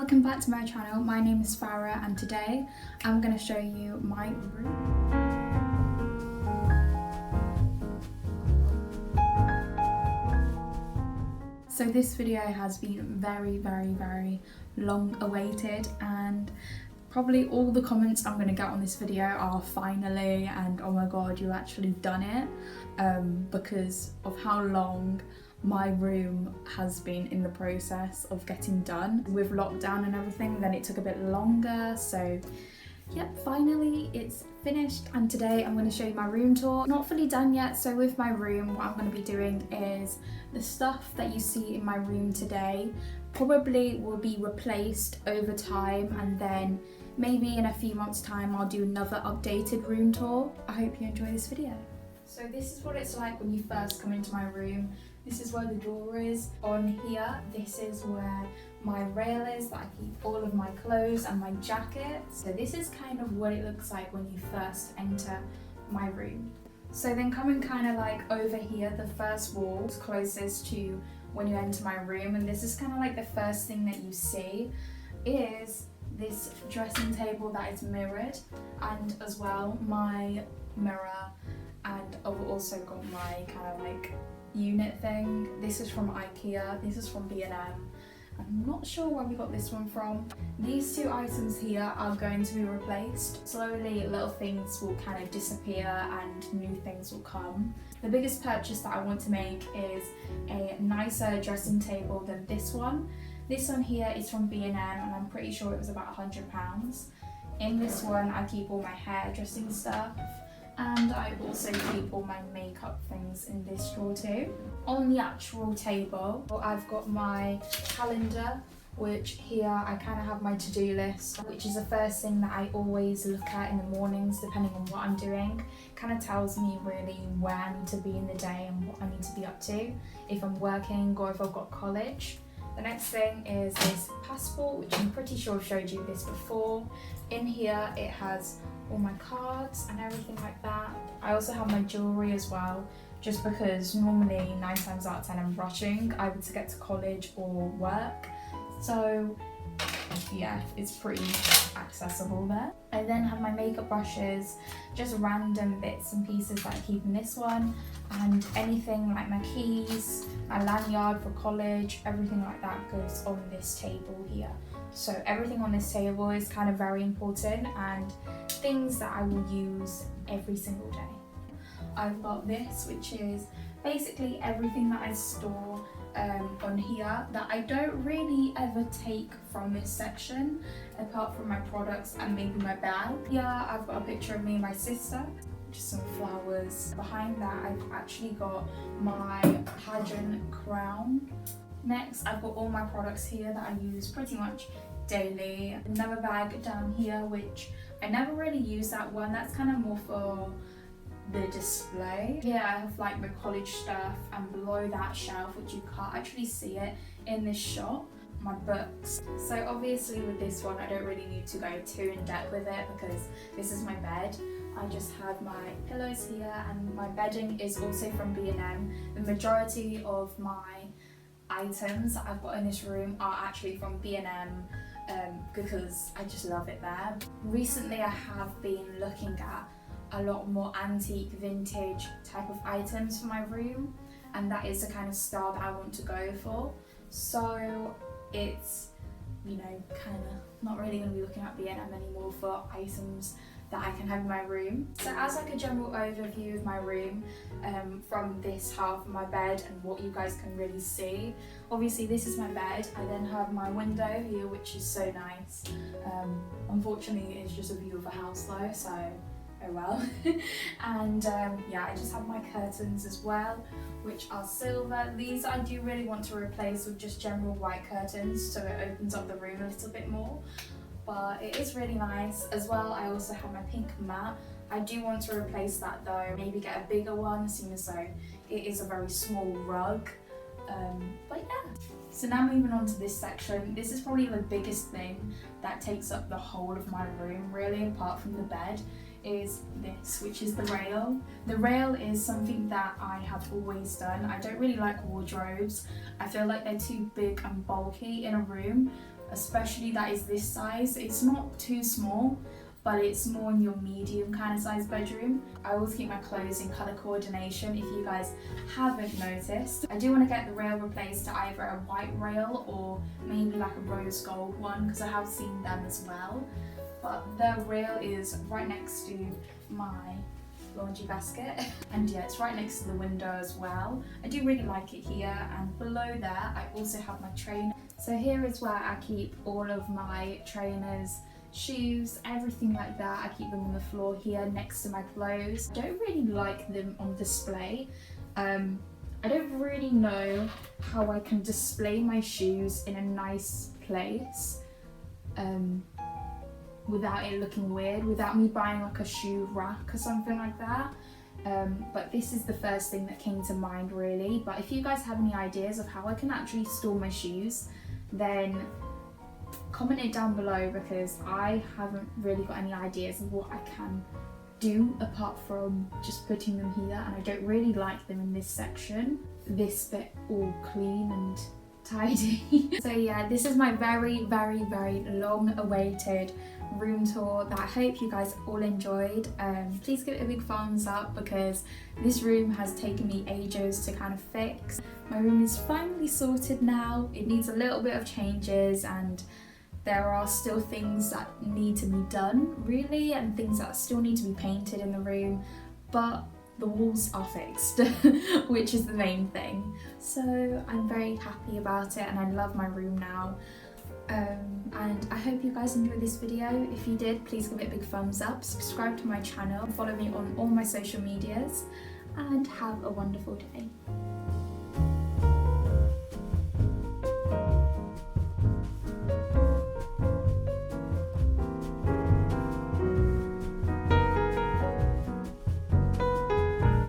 welcome back to my channel. My name is Farrah and today I'm going to show you my room. So this video has been very long awaited, and probably all the comments I'm going to get on this video are finally and oh my god, you actually done it, because of how long my room has been in the process of getting done. With lockdown and everything, then it took a bit longer, so yep, finally it's finished, and today I'm going to show you my room tour. Not fully done yet, so with my room what I'm going to be doing is the stuff that you see in my room today probably will be replaced over time, and then maybe in a few months time I'll do another updated room tour. I hope you enjoy this video. So this is what it's like when you first come into my room. This is where the door is. On here, this is where my rail is that I keep all of my clothes and my jackets. So this is kind of what it looks like when you first enter my room. So then coming kind of like over here, the first wall is closest to when you enter my room, and this is kind of like the first thing that you see is this dressing table that is mirrored, and as well my mirror, and I've also got my kind of like unit thing. This is from IKEA, this is from B&M. I'm not sure where we got this one from. These two items here are going to be replaced. Slowly little things will kind of disappear and new things will come. The biggest purchase that I want to make is a nicer dressing table than this one. This one here is from B&M and I'm pretty sure it was about £100. In this one I keep all my hairdressing stuff, and I also keep all my makeup things in this drawer too. On the actual table, I've got my calendar, which here I kind of have my to-do list, which is the first thing that I always look at in the mornings depending on what I'm doing. Kind of tells me really where I need to be in the day and what I need to be up to, if I'm working or if I've got college. The next thing is this passport, which I'm pretty sure I've showed you this before. In here it has all my cards and everything like that. I also have my jewellery as well, just because normally 9 times out of 10 I'm rushing either to get to college or work. So yeah, it's pretty accessible there. I then have my makeup brushes, just random bits and pieces that I keep in this one, and anything like my keys, my lanyard for college, everything like that goes on this table here. So everything on this table is kind of very important and things that I will use every single day. I've got this, which is basically everything that I store on here that I don't really ever take from this section, apart from my products and maybe my bag. Here I've got a picture of me and my sister, just some flowers. Behind that I've actually got my pageant crown. Next I've got all my products here that I use pretty much daily. Another bag down here, which I never really use that one, that's kind of more for the display. Here I have like my college stuff, and below that shelf, which you can't actually see it in this shot, my books. So obviously with this one I don't really need to go too in depth with it because this is my bed. I just have my pillows here, and my bedding is also from B&M. The majority of my items that I've got in this room are actually from B&M, because I just love it there. Recently I have been looking at a lot more antique vintage type of items for my room, and that is the kind of style that I want to go for. So it's, you know, kind of not really going to be looking at B&M anymore for items that I can have in my room. So as like a general overview of my room, from this half of my bed and what you guys can really see, obviously this is my bed. I then have my window here, which is so nice. Unfortunately it's just a view of a house though, so oh well. And yeah, I just have my curtains as well, which are silver. These I do really want to replace with just general white curtains, so it opens up the room a little bit more. But it is really nice. As well, I also have my pink mat. I do want to replace that though, maybe get a bigger one, seeing as though it is a very small rug. But yeah. So now moving on to this section, this is probably the biggest thing that takes up the whole of my room really, apart from the bed, is this, which is the rail. The rail is something that I have always done. I don't really like wardrobes. I feel like they're too big and bulky in a room. especially that is this size. It's not too small, but it's more in your medium kind of size bedroom. I always keep my clothes in colour coordination if you guys haven't noticed. I do want to get the rail replaced to either a white rail or maybe like a rose gold one, because I have seen them as well. But the rail is right next to my laundry basket, and yeah, it's right next to the window as well. I do really like it here, and below there I also have my trainer. So here is where I keep all of my trainers, shoes, everything like that. I keep them on the floor here next to my clothes. I don't really like them on display. I don't really know how I can display my shoes in a nice place without it looking weird, without me buying like a shoe rack or something like that. But this is the first thing that came to mind really. But if you guys have any ideas of how I can actually store my shoes, then comment it down below, because I haven't really got any ideas of what I can do apart from just putting them here, and I don't really like them in this section, this bit all clean and tidy. So yeah, this is my very long awaited room tour that I hope you guys all enjoyed. Please give it a big thumbs up, because this room has taken me ages to kind of fix. My room is finally sorted now. It needs a little bit of changes, and there are still things that need to be done really, and things that still need to be painted in the room, but the walls are fixed, which is the main thing. So I'm very happy about it, and I love my room now. And I hope you guys enjoyed this video. If you did, please give it a big thumbs up, subscribe to my channel, follow me on all my social medias, and have a wonderful day.